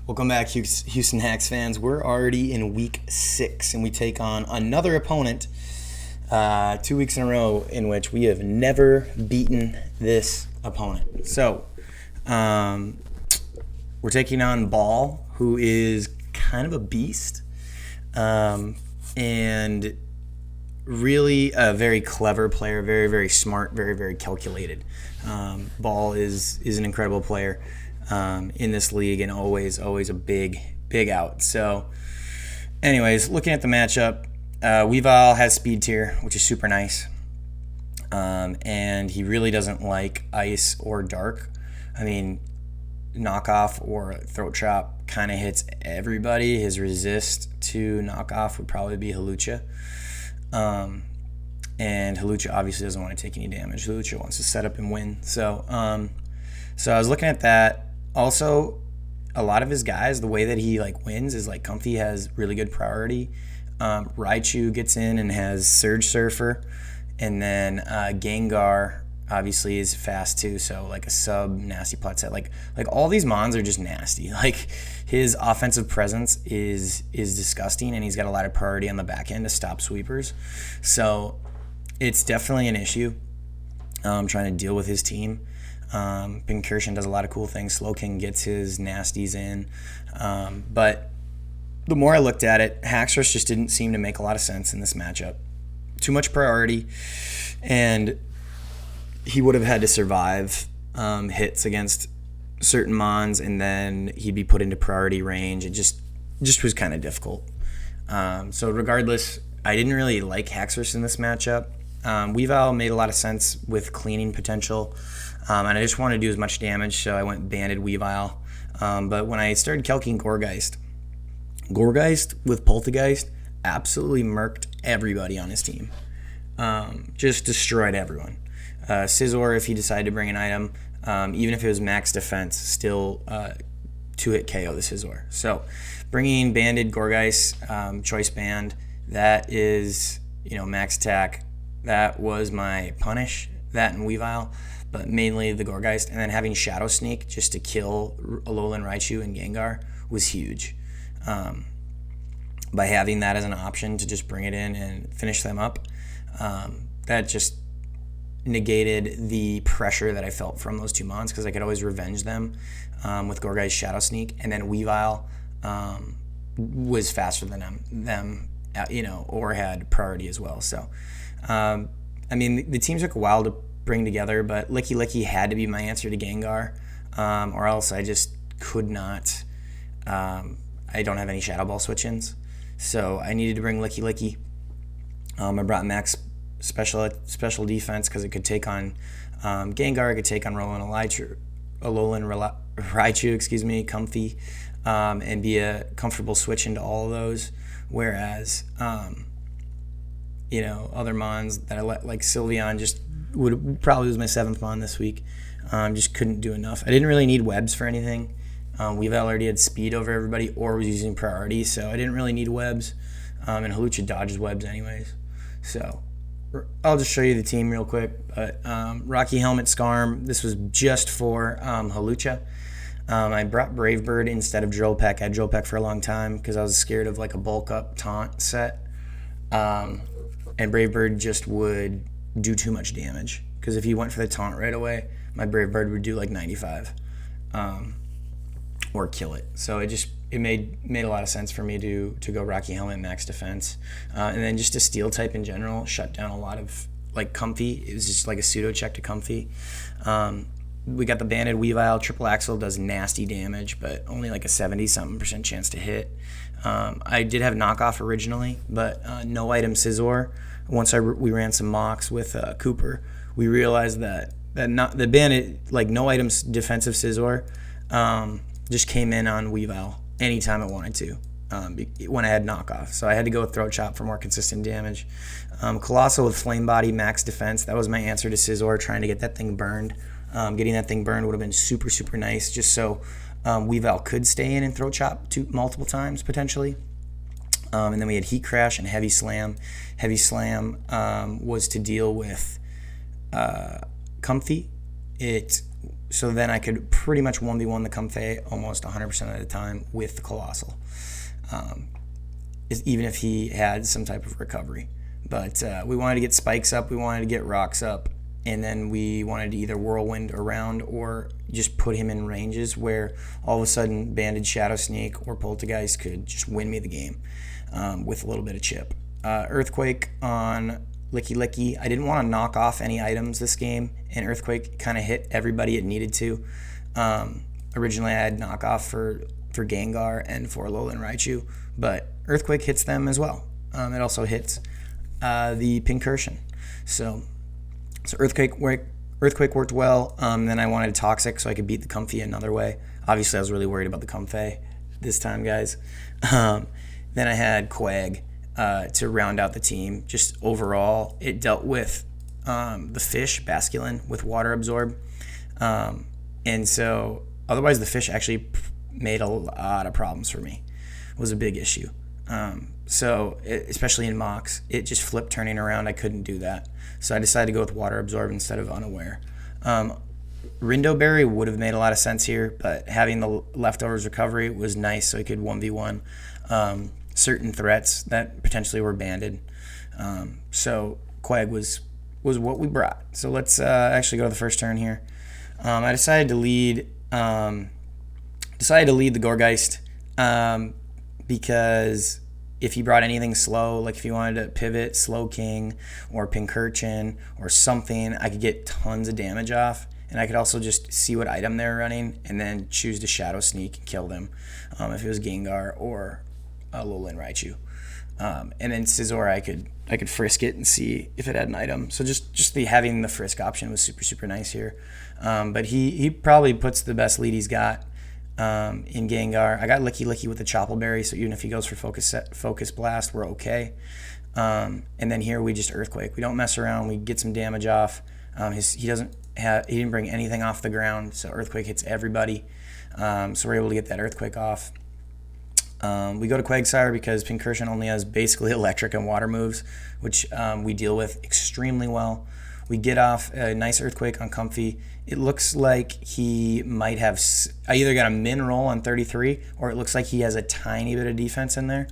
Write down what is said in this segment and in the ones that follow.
Welcome back, Houston Hacks fans. We're already in week 6, and we take on another opponent 2 weeks in a row in which we have never beaten this opponent. So, we're taking on Ball, who is kind of a beast, and really a very clever player, very, very smart, very, very calculated. Ball is an incredible player in this league, and always a big out. So anyways, looking at the matchup, Weavile has speed tier, which is super nice, and he really doesn't like ice or dark. I mean, knockoff or throat chop kind of hits everybody. His resist to knockoff would probably be Hawlucha, and Hawlucha obviously doesn't want to take any damage. Hawlucha wants to set up and win. So I was looking at that. Also, a lot of his guys, the way that he wins is Comfy has really good priority. Raichu gets in and has Surge Surfer, and then Gengar obviously is fast too. So a sub nasty plot set. Like all these mons are just nasty. His offensive presence is disgusting, and he's got a lot of priority on the back end to stop sweepers. So it's definitely an issue. Trying to deal with his team. Pincursion does a lot of cool things. Slowking gets his nasties in. But the more I looked at it, Haxorus just didn't seem to make a lot of sense in this matchup. Too much priority, and he would have had to survive hits against certain mons, and then he'd be put into priority range. It just was kind of difficult. So regardless, I didn't really like Haxorus in this matchup. Weavile made a lot of sense with cleaning potential, and I just wanted to do as much damage, so I went banded Weavile. But when I started calking Gourgeist with Poltegeist absolutely murked everybody on his team. Just destroyed everyone. Scizor, if he decided to bring an item, even if it was max defense, still 2-hit KO the Scizor. So bringing banded Gourgeist, choice band, that is max attack. That was my punish, that and Weavile, but mainly the Gourgeist. And then having Shadow Sneak just to kill Alolan Raichu and Gengar was huge. By having that as an option to just bring it in and finish them up, that just negated the pressure that I felt from those two mons, because I could always revenge them with Gourgeist Shadow Sneak. And then Weavile was faster than them, or had priority as well. So I mean, the teams took a while to bring together, but Licky Licky had to be my answer to Gengar, or else I just could not. I don't have any Shadow Ball switch-ins, so I needed to bring Licky Licky. I brought max special defense because it could take on Gengar, it could take on Alolan Raichu, Comfy, and be a comfortable switch into all of those. Whereas other mons that I like Sylveon just would probably was my 7th mon this week. Just couldn't do enough. I didn't really need webs for anything. Weavile already had speed over everybody or was using priority, so I didn't really need webs. And Hawlucha dodges webs anyways. So I'll just show you the team real quick. But Rocky Helmet Scarm, this was just for Hawlucha. I brought Brave Bird instead of Drill Peck. I had Drill Peck for a long time because I was scared of a bulk up taunt set. And Brave Bird just would do too much damage, because if he went for the taunt right away, my Brave Bird would do 95 or kill it. So it made a lot of sense for me to go Rocky Helmet max defense, and then just a Steel type in general shut down a lot of Comfy. It was just a pseudo check to Comfy. We got the banded Weavile. Triple Axle does nasty damage, but only a 70-something% chance to hit. I did have knockoff originally, but no item Scizor. Once we ran some mocks with Cooper, we realized that not the banded no items defensive Scizor just came in on Weavile anytime it wanted to when I had knockoff. So I had to go with Throat Chop for more consistent damage. Colossal with Flame Body max defense. That was my answer to Scizor, trying to get that thing burned. Getting that thing burned would have been super, super nice, just so Weavile could stay in and Throat Chop multiple times potentially. And then we had Heat Crash and Heavy Slam. Heavy Slam was to deal with Comfy. It So then I could pretty much 1v1 the Comfey almost 100% of the time with the Colossal, even if he had some type of recovery. But we wanted to get spikes up, we wanted to get rocks up, and then we wanted to either whirlwind around or just put him in ranges where all of a sudden Banded Shadow Sneak or Poltergeist could just win me the game with a little bit of chip. Earthquake on Licky Licky. I didn't want to knock off any items this game, and Earthquake kind of hit everybody it needed to. Originally I had knockoff for Gengar and for Alolan Raichu, but Earthquake hits them as well. It also hits the Pincursion. So Earthquake worked well. Then I wanted Toxic so I could beat the Comfey another way. Obviously I was really worried about the Comfey this time, guys. Then I had Quag to round out the team. Just overall, it dealt with the fish, Basculin, with Water Absorb. And so otherwise the fish actually made a lot of problems for me. It was a big issue. Especially in mocks, it just flipped turning around. I couldn't do that. So I decided to go with Water Absorb instead of Unaware. Rindo Berry would have made a lot of sense here, but having the leftovers recovery was nice so he could 1v1 certain threats that potentially were banded. So Quag was what we brought. So let's actually go to the first turn here. I decided to lead the Gourgeist because if he brought anything slow, like if he wanted to pivot Slow King or Pincurchin or something, I could get tons of damage off. And I could also just see what item they were running and then choose to Shadow Sneak and kill them if it was Gengar or Alolan Raichu. And then Scizor, I could frisk it and see if it had an item. So just having the frisk option was super, super nice here. But he probably puts the best lead he's got in Gengar. I got Licky Licky with the Chople Berry, so even if he goes for Focus Blast, we're okay. And then here we just Earthquake. We don't mess around. We get some damage off. He didn't bring anything off the ground, so Earthquake hits everybody. So we're able to get that Earthquake off. We go to Quagsire because Pincursion only has basically electric and water moves, which we deal with extremely well. We get off a nice Earthquake on Comfey. It looks like he might have... I either got a min roll on 33, or it looks like he has a tiny bit of defense in there.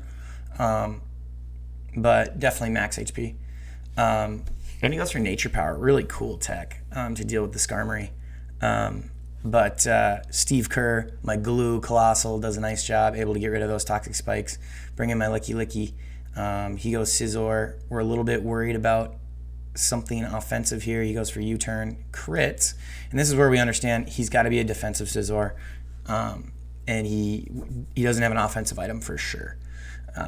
But definitely max HP. Then he goes for Nature Power. Really cool tech to deal with the Skarmory. But Steve Kerr, my glue Colossal, does a nice job, able to get rid of those toxic spikes. Bring in my Licky Licky. He goes Scizor. We're a little bit worried about something offensive here. He goes for U-turn, crits. And this is where we understand he's got to be a defensive Scizor. And he doesn't have an offensive item for sure.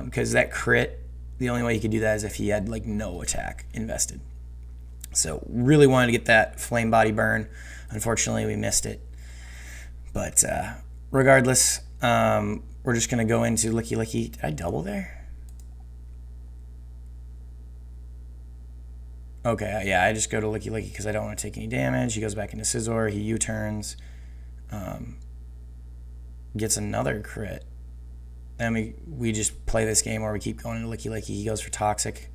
Because that crit, the only way he could do that is if he had like no attack invested. So really wanted to get that Flame Body burn. Unfortunately, we missed it. But regardless, we're just going to go into Licky Licky. Did I double there? Okay, yeah, I just go to Licky Licky because I don't want to take any damage. He goes back into Scizor. He U-turns. Gets another crit. And we just play this game where we keep going into Licky Licky. He goes for Toxic.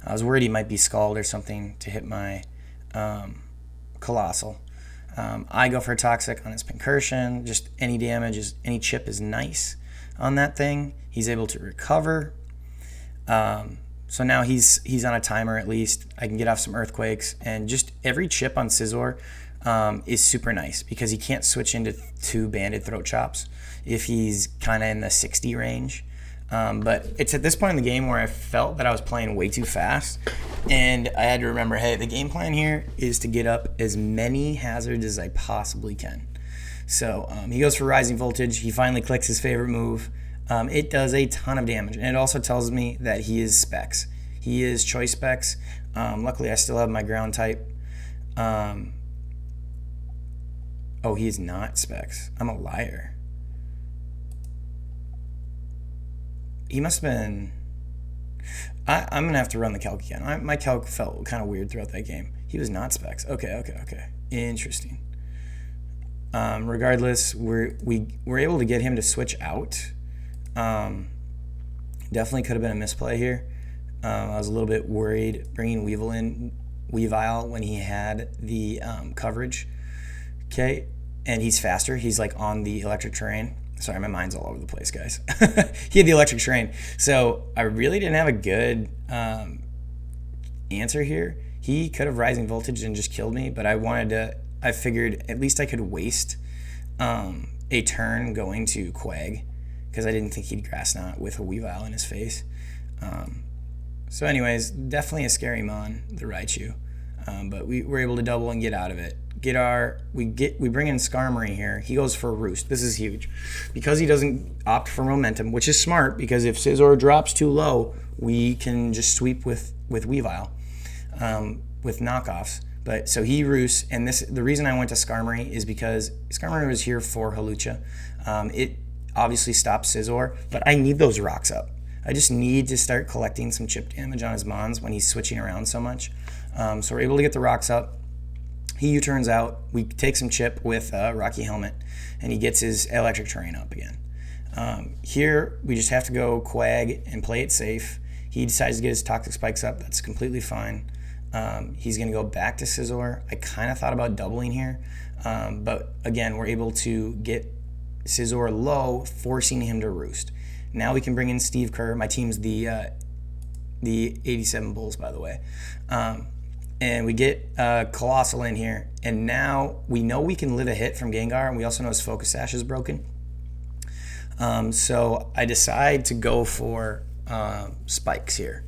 I was worried he might be Scald or something to hit my Colossal. I go for a Toxic on his Pincursion. Just any damage, any chip is nice on that thing. He's able to recover. So now he's on a timer at least. I can get off some Earthquakes. And just every chip on Scizor is super nice because he can't switch into 2 Banded Throat Chops if he's kind of in the 60 range. But it's at this point in the game where I felt that I was playing way too fast, and I had to remember, hey, the game plan here is to get up as many hazards as I possibly can. So he goes for Rising Voltage. He finally clicks his favorite move. It does a ton of damage, and it also tells me that he is Specs. He is Choice Specs. Luckily, I still have my Ground type. Oh, he is not Specs. I'm a liar. He must have been... I'm going to have to run the calc again. My calc felt kind of weird throughout that game. He was not Specs. Okay. Interesting. Regardless, we're able to get him to switch out. Definitely could have been a misplay here. I was a little bit worried bringing Weavile when he had the coverage, Okay, and he's faster. He's like on the electric terrain. Sorry, my mind's all over the place, guys. He had the electric terrain. So I really didn't have a good answer here. He could have rising voltage and just killed me, but I figured at least I could waste a turn going to Quag, because I didn't think he'd Grass Knot with a Weavile in his face. So anyways, definitely a scary mon, the Raichu. But we were able to double and get out of it. We bring in Skarmory here. He goes for a Roost. This is huge. Because he doesn't opt for Momentum, which is smart, because if Scizor drops too low, we can just sweep with Weavile, with knockoffs. But so he Roosts, and the reason I went to Skarmory is because Skarmory was here for Hawlucha. It obviously stops Scizor, but I need those rocks up. I just need to start collecting some chip damage on his mons when he's switching around so much. So we're able to get the rocks up. He U-turns out. We take some chip with Rocky Helmet, and he gets his electric terrain up again. Here, we just have to go Quag and play it safe. He decides to get his Toxic Spikes up. That's completely fine. He's going to go back to Scizor. I kind of thought about doubling here, but again, we're able to get Scizor low, forcing him to Roost. Now we can bring in Steve Kerr. My team's the 87 Bulls, by the way. And we get Colossal in here. And now we know we can live a hit from Gengar, and we also know his Focus Sash is broken. So I decide to go for Spikes here.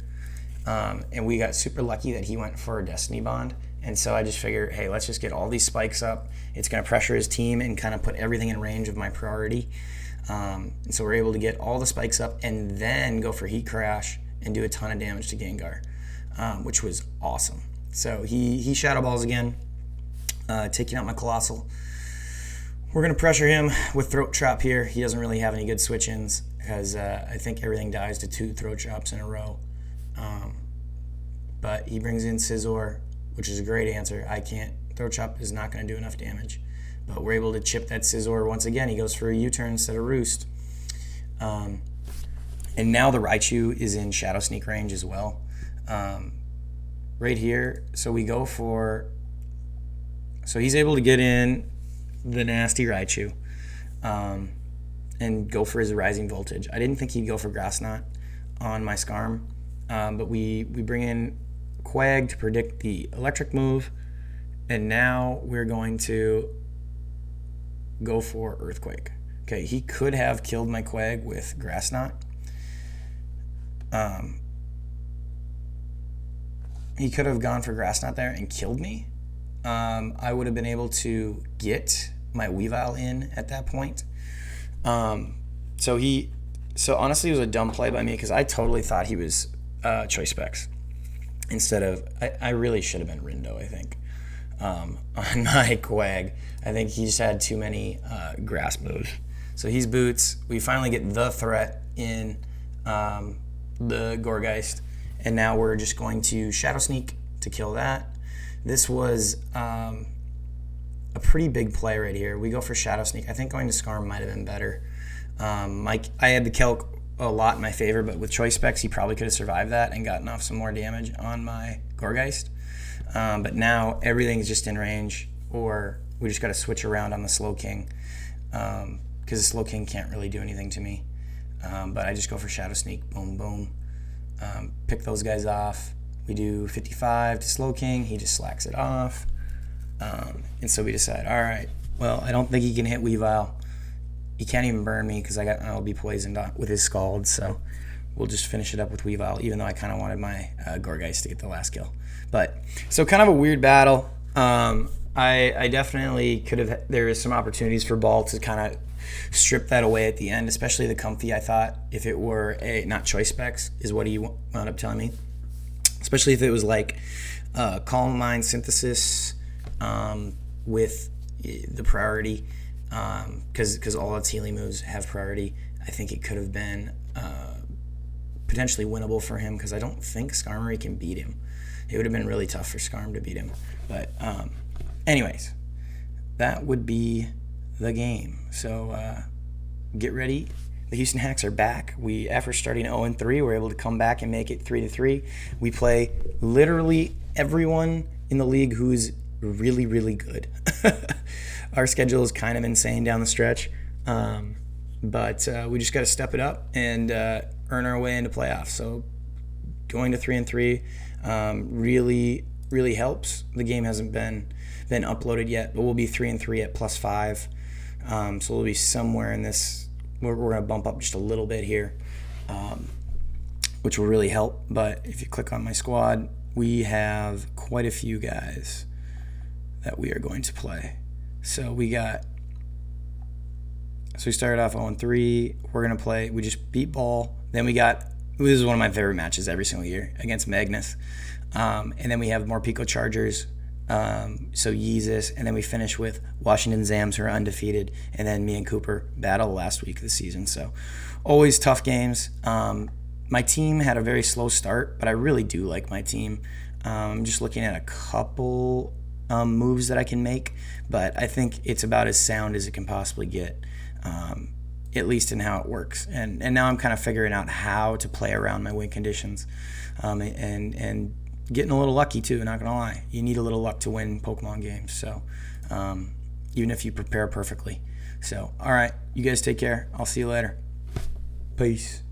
And we got super lucky that he went for a Destiny Bond. And so I just figured, hey, let's just get all these spikes up. It's going to pressure his team and kind of put everything in range of my priority. And so we're able to get all the spikes up and then go for Heat Crash and do a ton of damage to Gengar, which was awesome. So he Shadow Balls again, taking out my Colossal. We're going to pressure him with Throat Chop here. He doesn't really have any good switch-ins because I think everything dies to 2 Throat Chops in a row. But he brings in Scizor, which is a great answer. Throat Chop is not going to do enough damage. But we're able to chip that Scizor once again. He goes for a U-turn instead of Roost. And now the Raichu is in Shadow Sneak range as well. Right here, so we go for... So he's able to get in the nasty Raichu and go for his Rising Voltage. I didn't think he'd go for Grass Knot on my Skarm, but we bring in Quag to predict the electric move, and now we're going to go for Earthquake. Okay, he could have killed my Quag with Grass Knot. He could have gone for Grass Knot there and killed me. I would have been able to get my Weavile in at that point. So honestly, it was a dumb play by me because I totally thought he was Choice Specs instead of... I really should have been Rindo, I think, on my Quag. I think he just had too many grass moves. So he's Boots. We finally get the threat in the Gourgeist, and now we're just going to Shadow Sneak to kill that. This was a pretty big play right here. We go for Shadow Sneak. I think going to Skarm might have been better. I had the Kelk a lot in my favor, but with Choice Specs, he probably could have survived that and gotten off some more damage on my Gourgeist. But now everything's just in range, or we just got to switch around on the Slow King because the Slow King can't really do anything to me. But I just go for Shadow Sneak, boom, boom. Pick those guys off. We do 55 to Slow King. He just slacks it off. And so we decide, all right, well, I don't think he can hit Weavile. He can't even burn me because I'll be poisoned with his Scald. So we'll just finish it up with Weavile, even though I kind of wanted my Gourgeist to get the last kill. But so kind of a weird battle. I definitely could have. There is some opportunities for Ball to kind of strip that away at the end, especially the Comfy. I thought if it were not Choice Specs is what he wound up telling me. Especially if it was like Calm Mind Synthesis with the priority, because all its healing moves have priority. I think it could have been potentially winnable for him because I don't think Skarmory can beat him. It would have been really tough for Skarm to beat him. But anyways, that would be the game. So get ready. The Houston Hacks are back. After starting 0-3, we're able to come back and make it 3-3. We play literally everyone in the league who's really, really good. Our schedule is kind of insane down the stretch, but we just got to step it up and earn our way into playoffs. So going to 3-3 really helps. The game hasn't been uploaded yet, but we'll be 3-3 at +5. So we'll be somewhere in this. We're going to bump up just a little bit here, which will really help. But if you click on my squad, we have quite a few guys that we are going to play. So we started off 0-3. We're going to play. We just beat Ball. Then this is one of my favorite matches every single year against Magnus. And then we have Morpico Chargers. So Yeezus, and then we finish with Washington Zams, who are undefeated, and then me and Cooper battle last week of the season. So always tough games. My team had a very slow start, but I really do like my team. I'm just looking at a couple moves that I can make, but I think it's about as sound as it can possibly get, at least in how it works. And now I'm kind of figuring out how to play around my win conditions, and getting a little lucky too, not gonna lie. You need a little luck to win Pokemon games, so even if you prepare perfectly. So, all right, you guys take care. I'll see you later. Peace.